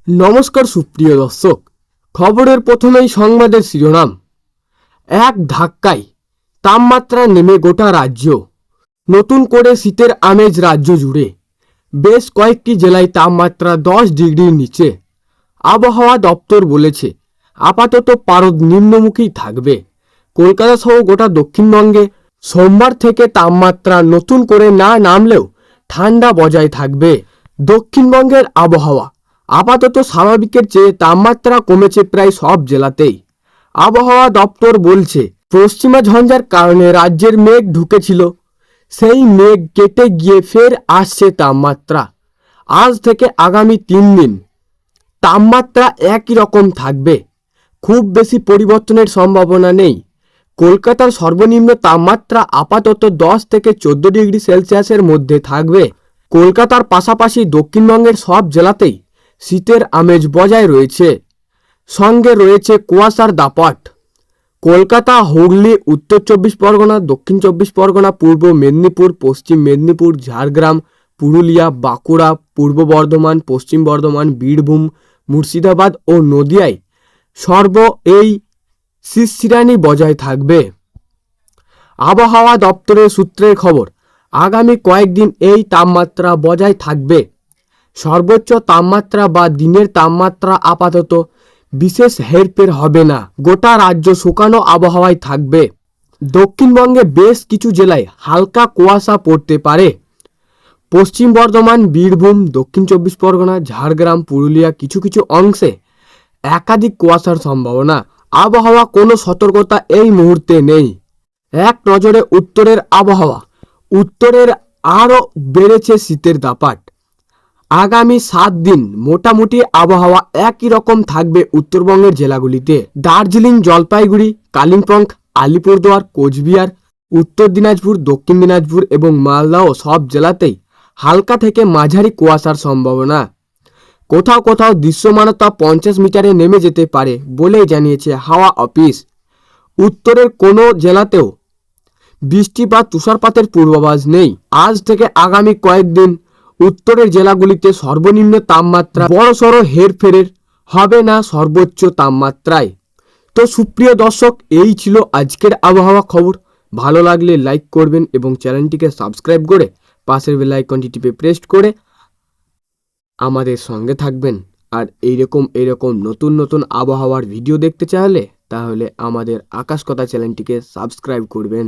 নমস্কার সুপ্রিয় দর্শক, খবরের প্রথমেই সংবাদের শিরোনাম। এক ধাক্কায় তাপমাত্রা নেমে গোটা রাজ্য, নতুন করে শীতের আমেজ রাজ্য জুড়ে। বেশ কয়েকটি জেলায় তাপমাত্রা 10 ডিগ্রির নিচে। আবহাওয়া দপ্তর বলেছে আপাতত পারদ নিম্নমুখী থাকবে। কলকাতা সহ গোটা দক্ষিণবঙ্গে সোমবার থেকে তাপমাত্রা নতুন করে না নামলেও ঠান্ডা বজায় থাকবে। দক্ষিণবঙ্গের আবহাওয়া আপাতত স্বাভাবিকের চেয়ে তাপমাত্রা কমেছে প্রায় সব জেলাতেই। আবহাওয়া দপ্তর বলছে পশ্চিমা ঝঞ্ঝার কারণে রাজ্যের মেঘ ঢুকেছিল, সেই মেঘ কেটে গিয়ে ফের আসছে তাপমাত্রা। আজ থেকে আগামী 3 দিন তাপমাত্রা একই রকম থাকবে, খুব বেশি পরিবর্তনের সম্ভাবনা নেই। কলকাতার সর্বনিম্ন তাপমাত্রা আপাতত 10 থেকে 14 ডিগ্রি সেলসিয়াসের মধ্যে থাকবে। কলকাতার পাশাপাশি দক্ষিণবঙ্গের সব জেলাতেই শীতের আমেজ বজায় রয়েছে, সঙ্গে রয়েছে কুয়াশার দাপট। কলকাতা, হুগলি, উত্তর 24 পরগনা, দক্ষিণ 24 পরগনা, পূর্ব মেদিনীপুর, পশ্চিম মেদিনীপুর, ঝাড়গ্রাম, পুরুলিয়া, বাঁকুড়া, পূর্ব বর্ধমান, পশ্চিম বর্ধমান, বীরভূম, মুর্শিদাবাদ ও নদিয়ায় এই শীতশ্রেণী বজায় থাকবে। আবহাওয়া দপ্তরের সূত্রের খবর, আগামী কয়েকদিন এই তাপমাত্রা বজায় থাকবে। সর্বোচ্চ তাপমাত্রা বা দিনের তাপমাত্রা আপাতত বিশেষ হেরফের হবে না। গোটা রাজ্য শুকানো আবহাওয়ায় থাকবে। দক্ষিণবঙ্গে বেশ কিছু জেলায় হালকা কুয়াশা পড়তে পারে। পশ্চিম বর্ধমান, বীরভূম, দক্ষিণ 24 পরগনা, ঝাড়গ্রাম, পুরুলিয়া কিছু কিছু অংশে একাধিক কুয়াশার সম্ভাবনা। আবহাওয়া কোনো সতর্কতা এই মুহূর্তে নেই। এক নজরে উত্তরের আবহাওয়া। উত্তরের আরও বেড়েছে শীতের দাপট। আগামী 7 দিন মোটামুটি আবহাওয়া একই রকম থাকবে উত্তরবঙ্গের জেলাগুলিতে। দার্জিলিং, জলপাইগুড়ি, কালিম্পং, আলিপুরদুয়ার, কোচবিহার, উত্তর দিনাজপুর, দক্ষিণ দিনাজপুর এবং মালদাও সব জেলাতেই হালকা থেকে মাঝারি কুয়াশার সম্ভাবনা। কোথাও কোথাও দৃশ্যমানতা 50 মিটারে নেমে যেতে পারে বলেই জানিয়েছে হাওয়া অফিস। উত্তরের কোনো জেলাতেও বৃষ্টি বা তুষারপাতের পূর্বাভাস নেই। আজ থেকে আগামী কয়েকদিন উত্তরের জেলাগুলিতে সর্বনিম্ন তাপমাত্রা বড়সড় হেরফেরের হবে না সর্বোচ্চ তাপমাত্রায়। তো সুপ্রিয় দর্শক, এই ছিল আজকের আবহাওয়া খবর। ভালো লাগলে লাইক করবেন এবং চ্যানেলটিকে সাবস্ক্রাইব করে পাশের বেল আইকনটি টিপে প্রেস করে আমাদের সঙ্গে থাকবেন। আর এইরকম নতুন আবহাওয়ার ভিডিও দেখতে চাইলে তাহলে আমাদের আকাশ কথা চ্যানেলটিকে সাবস্ক্রাইব করবেন।